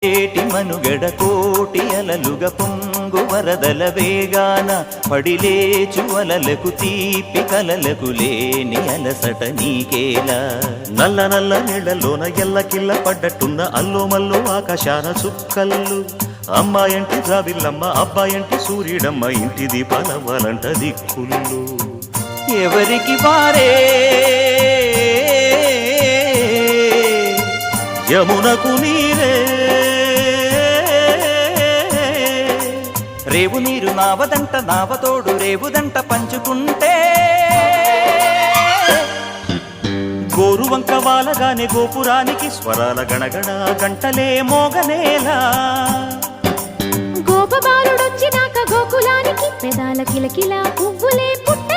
ఏటి మనుగడ కోటి అలలుగ పొంగు వరదల వేగాన పడిలేచు అలలకు తీపి కలలకు లేని అలసట నీకేలా నల్ల నల్ల నీళ్లలోన ఎల్లకిల్ల పడ్డట్టున్న అల్లో మల్లో ఆకాశాన చుక్కల్లు అమ్మాయంటి జాబిల్లమ్మ అబ్బాయంటి సూర్యుడమ్మ ఇంటి దీపాలవ్వాలంట దిక్కుళ్ళు ఎవరికి వారే యమునకు నీరే రేవు నీరు నావదంట నావతోడు రేవుదంట పంచుకుంటే గోరువంక వాలగానే గోపురానికి స్వరాల గణగణ గంటలే మోగనేలా గోపబాలుడొచ్చినాక గోకులానికి పెదాల కిలకిల పువ్వులే పుట్ట